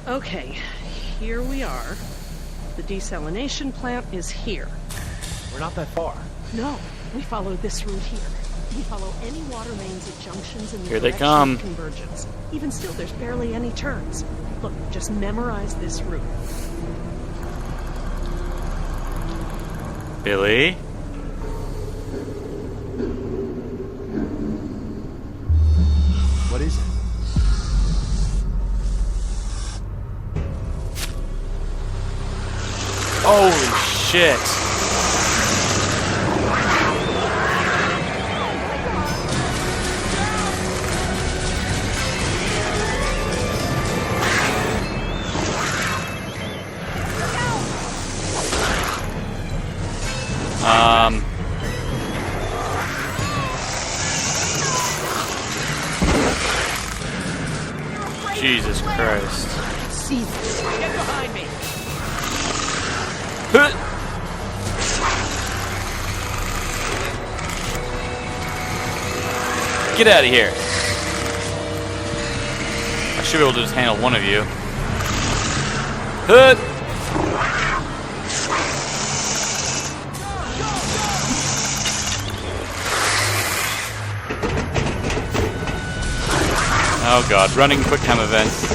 Okay, here we are. The desalination plant is here. We're not that far. No, we follow this route here. We follow any water mains at junctions in the Here they direction come. of convergence. Even still, there's barely any turns. Look, just memorize this route. Billy? What is it? Holy shit. Jesus Christ. Get behind me! Get out of here. I should be able to just handle one of you. Hood. Oh god, running quick time events.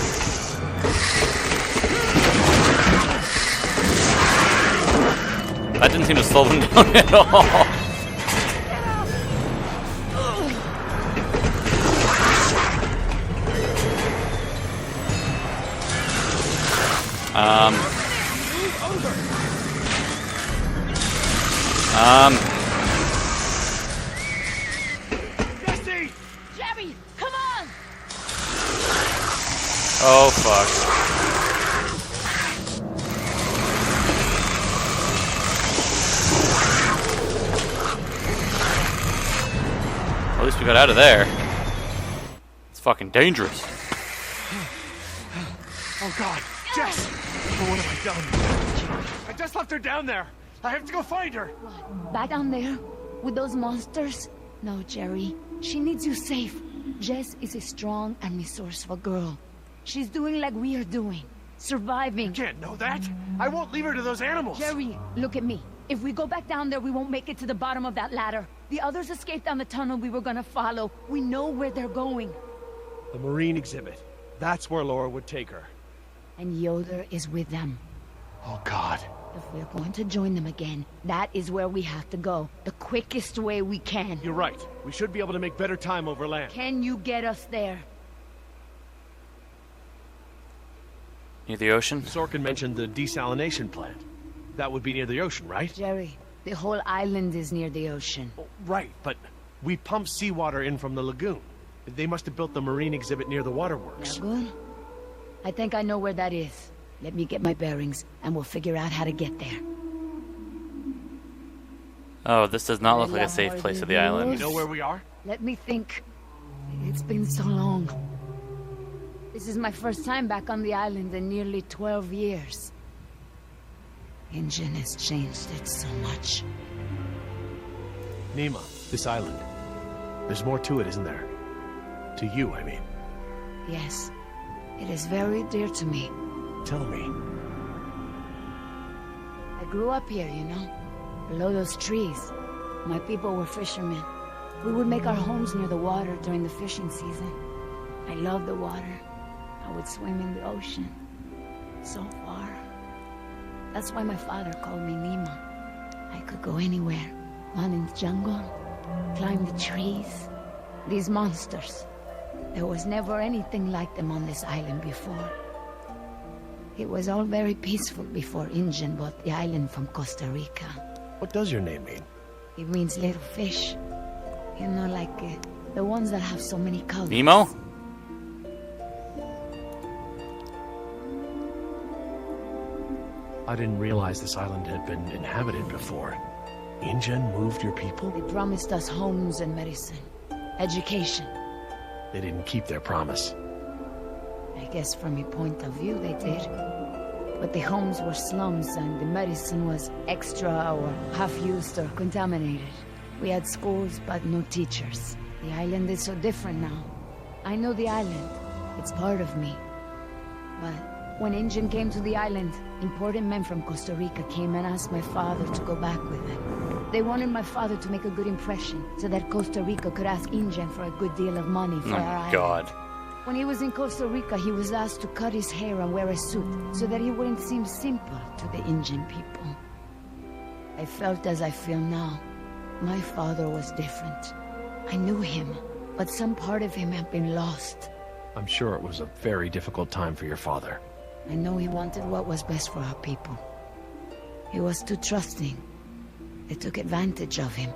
That didn't seem to slow them down at all. Jesse! Jerry, come on! Oh fuck. At least we got out of there. It's fucking dangerous. Oh god, Jess! Oh, what have I done? I just left her down there. I have to go find her. Back down there with those monsters? No, Jerry. She needs you safe. Jess is a strong and resourceful girl. She's doing like we are doing. Surviving. You can't know that. I won't leave her to those animals. Jerry, look at me. If we go back down there, we won't make it to the bottom of that ladder. The others escaped down the tunnel we were gonna follow. We know where they're going. The marine exhibit. That's where Laura would take her. And Yoder is with them. Oh god. If we're going to join them again, that is where we have to go. The quickest way we can. You're right. We should be able to make better time over land. Can you get us there? Near the ocean? Sorkin mentioned the desalination plant. That would be near the ocean, right? Jerry, the whole island is near the ocean. Oh, right, but we pump seawater in from the lagoon. They must have built the marine exhibit near the waterworks. Lagoon? I think I know where that is. Let me get my bearings, and we'll figure out how to get there. Oh, this does not look like a safe place of the You island. know where we are? Let me think. It's been so long. This is my first time back on the island in nearly 12 years. Engine has changed it so much. Nima, this island. There's more to it, isn't there? To you, I mean. Yes, it is very dear to me. Tell me. I grew up here, you know, below those trees. My people were fishermen. We would make our homes near the water during the fishing season. I loved the water. I would swim in the ocean. So far. That's why my father called me Nima. I could go anywhere. Run in the jungle, climb the trees. These monsters. There was never anything like them on this island before. It was all very peaceful before Injun bought the island from Costa Rica. What does your name mean? It means little fish. You know, like the ones that have so many colors. Nemo? I didn't realize this island had been inhabited before. Injun moved your people? They promised us homes and medicine. Education. They didn't keep their promise. I guess from your point of view they did. But the homes were slums and the medicine was extra or half-used or contaminated. We had schools but no teachers. The island is so different now. I know the island. It's part of me. But When Injun came to the island, important men from Costa Rica came and asked my father to go back with them. They wanted my father to make a good impression, so that Costa Rica could ask Injun for a good deal of money for our island. God. When he was in Costa Rica, he was asked to cut his hair and wear a suit, so that he wouldn't seem simple to the Injun people. I felt as I feel now. My father was different. I knew him, but some part of him had been lost. I'm sure it was a very difficult time for your father. I know he wanted what was best for our people. He was too trusting. They took advantage of him.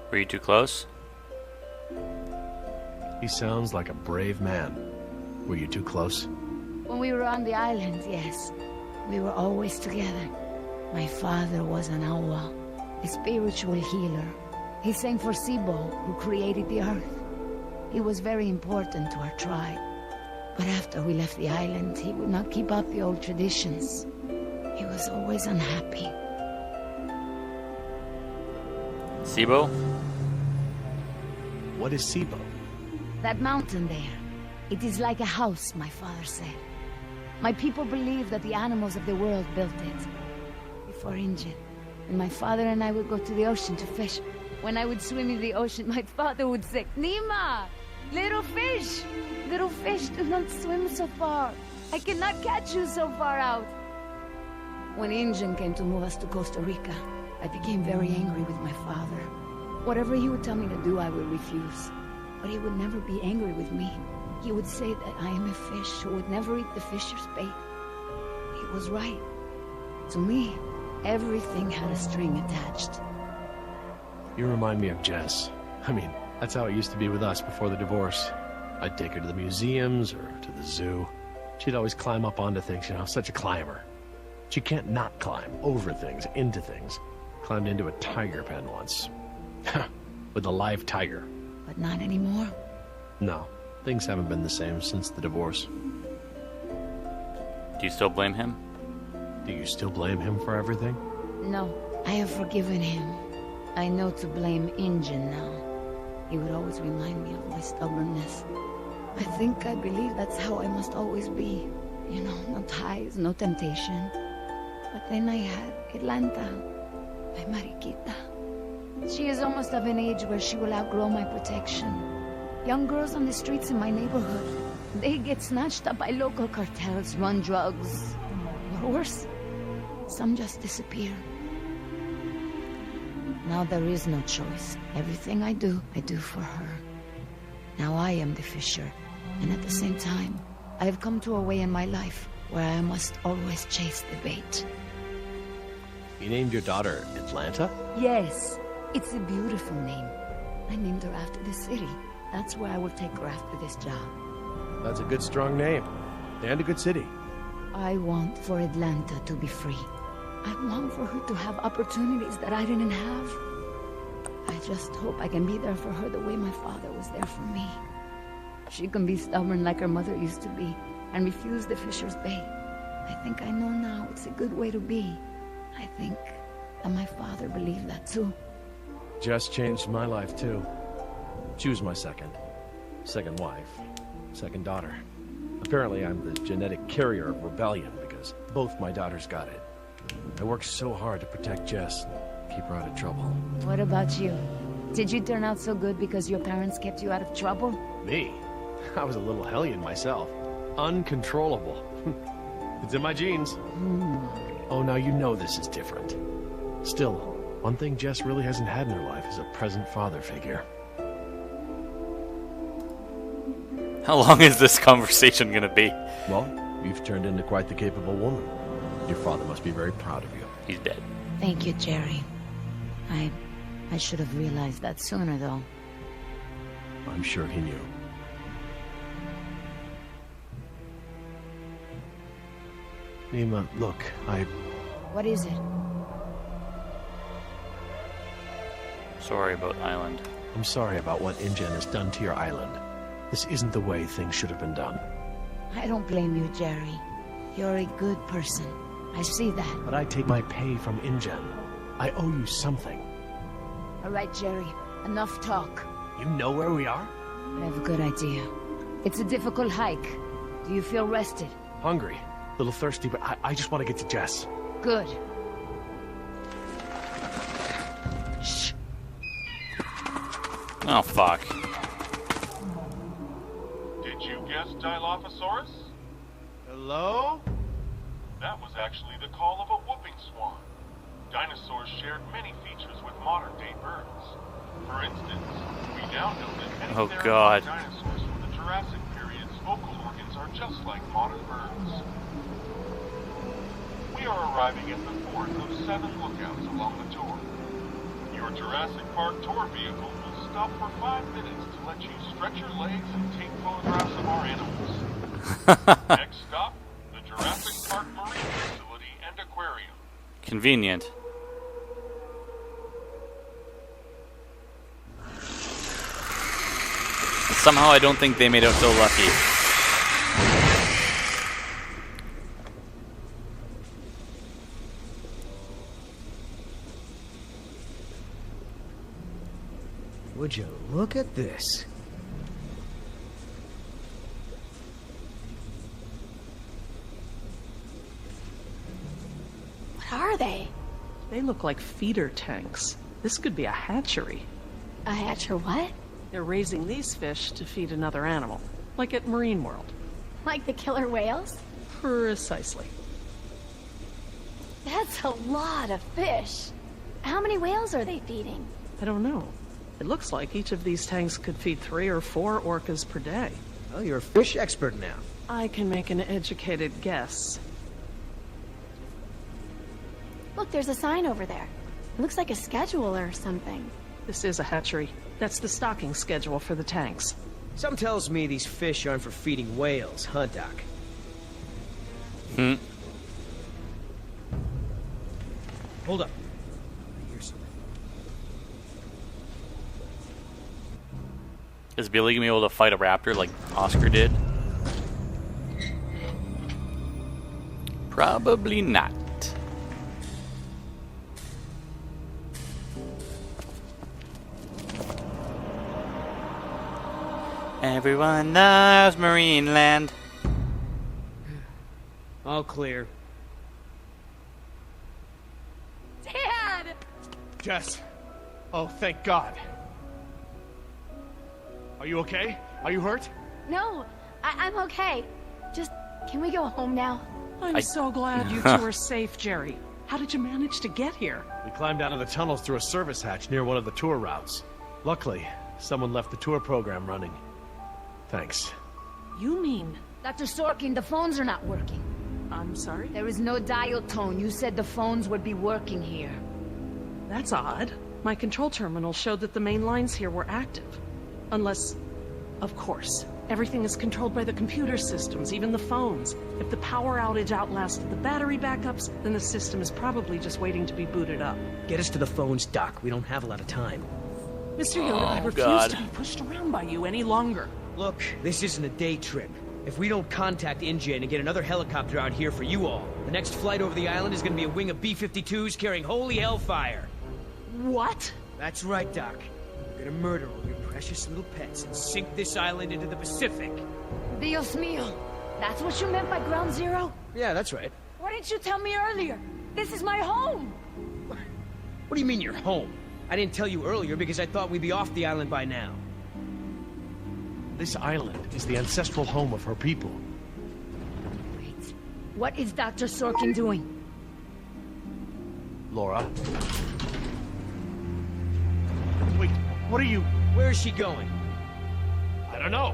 Were you too close? He sounds like a brave man. Were you too close? When we were on the island, yes. We were always together. My father was an awa, a spiritual healer. He sang for Sibo, who created the earth. He was very important to our tribe. But after we left the island, he would not keep up the old traditions. He was always unhappy. Sibo? What is Sibo? That mountain there. It is like a house, my father said. My people believe that the animals of the world built it. Before Injun. And my father and I would go to the ocean to fish. When I would swim in the ocean, my father would say, Nima! Little fish! Little fish, do not swim so far. I cannot catch you so far out. When Injun came to move us to Costa Rica, I became very angry with my father. Whatever he would tell me to do, I would refuse. But he would never be angry with me. He would say that I am a fish who would never eat the fisher's bait. He was right. To me, everything had a string attached. You remind me of Jess. I mean, that's how it used to be with us before the divorce. I'd take her to the museums or to the zoo. She'd always climb up onto things, you know, such a climber. She can't not climb over things, into things. Climbed into a tiger pen once. With a live tiger. But not anymore. No, things haven't been the same since the divorce. Do you still blame him? Do you still blame him for everything? No, I have forgiven him. I know to blame Injun now. He would always remind me of my stubbornness. I believe that's how I must always be. You know, no ties, no temptation. But then I had Atlanta, my Mariquita. She is almost of an age where she will outgrow my protection. Young girls on the streets in my neighborhood, they get snatched up by local cartels, run drugs. Or worse, some just disappear. Now there is no choice. Everything I do for her. Now I am the fisher, and at the same time, I have come to a way in my life where I must always chase the bait. You named your daughter Atlanta? Yes, it's a beautiful name. I named her after the city. That's where I will take her after this job. That's a good, strong name. And a good city. I want for Atlanta to be free. I want for her to have opportunities that I didn't have. I just hope I can be there for her the way my father was there for me. She can be stubborn like her mother used to be, and refuse the fisher's bait. I think I know now it's a good way to be. I think that my father believed that too. Jess changed my life too. She was my second wife, second daughter. Apparently I'm the genetic carrier of rebellion because both my daughters got it. I worked so hard to protect Jess and keep her out of trouble. What about you? Did you turn out so good because your parents kept you out of trouble? Me? I was a little hellion myself. Uncontrollable. It's in my genes. Oh, now you know this is different. Still, one thing Jess really hasn't had in her life is a present father figure. How long is this conversation gonna be? Well, you've turned into quite the capable woman. Your father must be very proud of you. He's dead. Thank you, Jerry. I should have realized that sooner, though. I'm sure he knew. Nima, look, What is it? Sorry about Island. I'm sorry about what Injun has done to your island. This isn't the way things should have been done. I don't blame you, Jerry. You're a good person. I see that. But I take my pay from Injun. I owe you something. All right, Jerry. Enough talk. You know where we are? I have a good idea. It's a difficult hike, Do you feel rested? Hungry. A little thirsty, but I just want to get to Jess. Good. Shh. Oh, fuck. Did you guess Dilophosaurus? Hello? That was actually the call of a whooping swan. Dinosaurs shared many features with modern-day birds. For instance, we now know that many Oh, theropod God. dinosaurs from the Jurassic period's vocal organs are just like modern birds. We are arriving at the fourth of 7 lookouts along the tour. Your Jurassic Park tour vehicle will stop for 5 minutes to let you stretch your legs and take photographs of our animals. Next stop, the Jurassic Park Marine Facility and Aquarium. Convenient. Somehow I don't think they made out so lucky. Would you look at this? What are they? They look like feeder tanks. This could be a hatchery. A hatcher what? They're raising these fish to feed another animal, like at Marine World. Like the killer whales? Precisely. That's a lot of fish. How many whales are they feeding? I don't know. It looks like each of these tanks could feed 3 or 4 orcas per day. Oh, you're a fish expert now. I can make an educated guess. Look, there's a sign over there. It looks like a schedule or something. This is a hatchery. That's the stocking schedule for the tanks. Something tells me these fish aren't for feeding whales, huh, Doc? Hold up. Here's something. Is Billy gonna be able to fight a raptor like Oscar did? Probably not. Everyone loves Marineland. All clear. Dad! Jess. Oh, thank God. Are you okay? Are you hurt? No, I'm okay. Just, can we go home now? I'm so glad you two are safe, Jerry. How did you manage to get here? We climbed out of the tunnels through a service hatch near one of the tour routes. Luckily, someone left the tour program running. Thanks. You mean... Dr. Sorkin, the phones are not working. I'm sorry? There is no dial tone. You said the phones would be working here. That's odd. My control terminal showed that the main lines here were active. Unless... Of course. Everything is controlled by the computer systems, even the phones. If the power outage outlasted the battery backups, then the system is probably just waiting to be booted up. Get us to the phones, Doc. We don't have a lot of time. Mr. Yoda, I refuse God. to be pushed around by you any longer. Look, this isn't a day trip. If we don't contact InGen and get another helicopter out here for you all, the next flight over the island is gonna be a wing of B-52s carrying holy hellfire. What? That's right, Doc. We're gonna murder all your precious little pets and sink this island into the Pacific. Dios mío. That's what you meant by ground zero? Yeah, that's right. Why didn't you tell me earlier? This is my home! What do you mean you're home? I didn't tell you earlier because I thought we'd be off the island by now. This island is the ancestral home of her people. Wait. What is Dr. Sorkin doing? Laura. Wait, what are you... Where is she going? I don't know.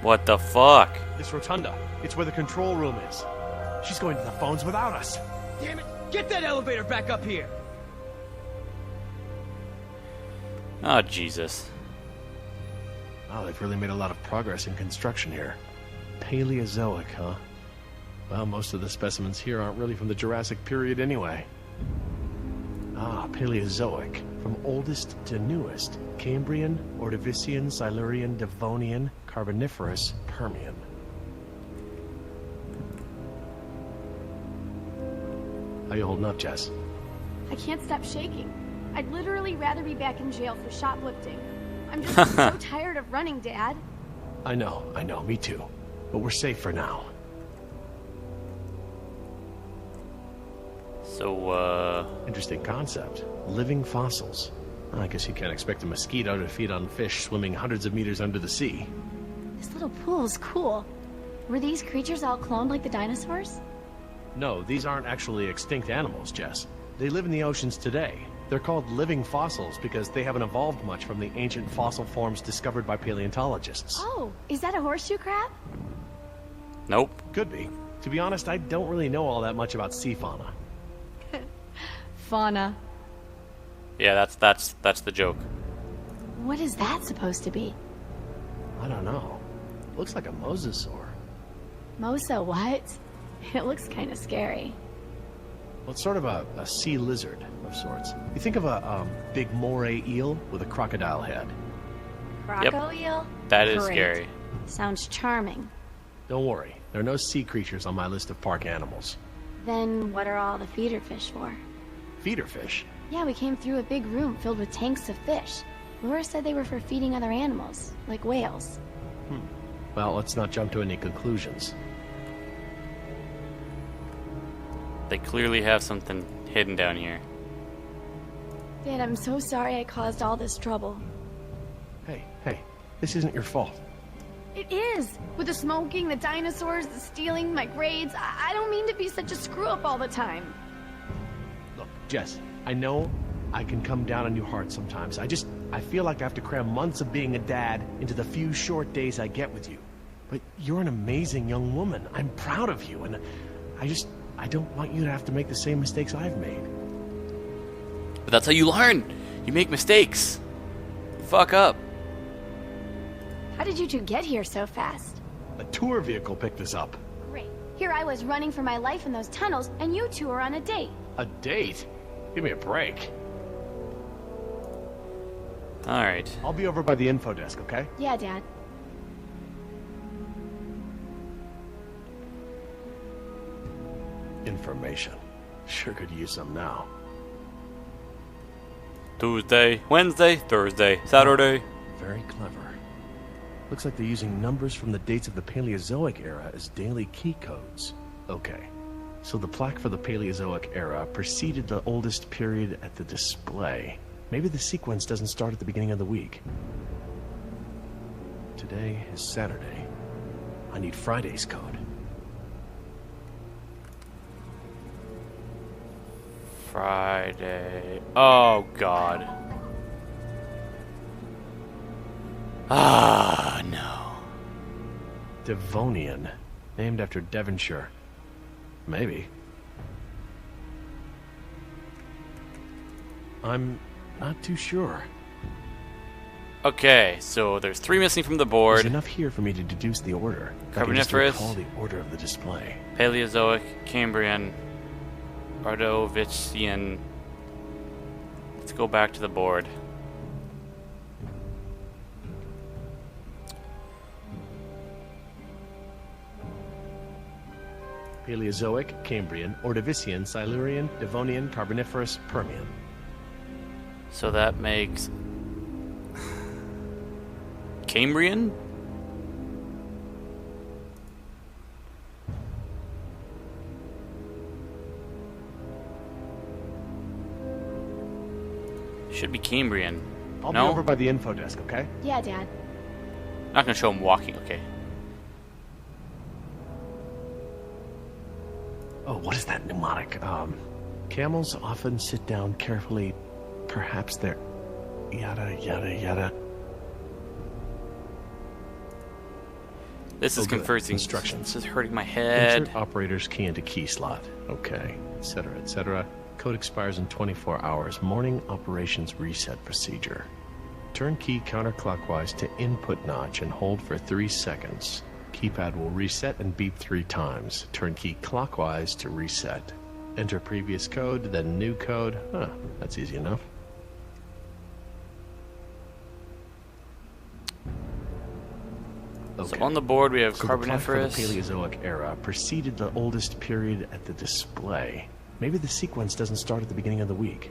What the fuck? This rotunda. It's where the control room is. She's going to the phones without us. Damn it! Get that elevator back up here! Oh, Jesus. Wow, they've really made a lot of progress in construction here. Paleozoic, huh? Well, most of the specimens here aren't really from the Jurassic period anyway. Ah, Paleozoic. From oldest to newest. Cambrian, Ordovician, Silurian, Devonian, Carboniferous, Permian. How you holding up, Jess? I can't stop shaking. I'd literally rather be back in jail for shoplifting. I'm just so tired of running, Dad. I know, me too. but we're safe for now. So, Interesting concept. Living fossils. I guess you can't expect a mosquito to feed on fish swimming hundreds of meters under the sea. This little pool's cool. Were these creatures all cloned like the dinosaurs? No, these aren't actually extinct animals, Jess. They live in the oceans today. They're called living fossils because they haven't evolved much from the ancient fossil forms discovered by paleontologists. Oh, is that a horseshoe crab? nope. Could be. To be honest, I don't really know all that much about sea fauna. Fauna. Yeah, that's the joke. What is that supposed to be? I don't know. Looks like a mosasaur. Mosa what? It looks kind of scary. Well, it's sort of a sea lizard of sorts. You think of a big moray eel with a crocodile head. Croco eel? That is Great. scary. Sounds charming. Don't worry, there are no sea creatures on my list of park animals. Then what are all the feeder fish for? Feeder fish? Yeah, we came through a big room filled with tanks of fish. Laura said they were for feeding other animals, like whales. Well, let's not jump to any conclusions. They clearly have something hidden down here. Dad, I'm so sorry I caused all this trouble. Hey, this isn't your fault. It is! With the smoking, the dinosaurs, the stealing, my grades. I don't mean to be such a screw-up all the time. Look, Jess, I know I can come down on you hard sometimes. I feel like I have to cram months of being a dad into the few short days I get with you. But you're an amazing young woman. I'm proud of you, and I don't want you to have to make the same mistakes I've made. But that's how you learn. You make mistakes. Fuck up. How did you two get here so fast? A tour vehicle picked us up. Great. Here I was running for my life in those tunnels, and you two are on a date. A date? Give me a break. Alright. I'll be over by the info desk, okay? Yeah, Dad. Information. Sure could use some now. Tuesday, Wednesday, Thursday, Saturday. Very clever. Looks like they're using numbers from the dates of the Paleozoic era as daily key codes. Okay. So the plaque for the Paleozoic era preceded the oldest period at the display. Maybe the sequence doesn't start at the beginning of the week. Today is Saturday. I need Friday's code. Friday. Oh, God. Ah, no. Devonian. Named after Devonshire. Maybe. I'm not too sure. Okay, so there's 3 missing from the board. There's enough here for me to deduce the order. Carboniferous. Call the order of the display. Paleozoic, Cambrian, Ordovician. Let's go back to the board. Paleozoic, Cambrian, Ordovician, Silurian, Devonian, Carboniferous, Permian. So that makes Cambrian? Should be Cambrian. I'll No? be over by the info desk, okay? Yeah, Dad. Not gonna show him walking, okay. Oh, what is that mnemonic? Camels often sit down carefully. Perhaps they're... yada, yada, yada. This is Oh, good. confusing. Instructions. This is hurting my head. Insert operator's key into key slot. Okay, etc., etc. Code expires in 24 hours. Morning operations reset procedure. Turn key counterclockwise to input notch and hold for 3 seconds. Keypad will reset and beep 3 times. Turn key clockwise to reset. Enter previous code, then new code. Huh, that's easy enough. So on the board we have So the plaque for the Carboniferous. Paleozoic era preceded the oldest period at the display. Maybe the sequence doesn't start at the beginning of the week.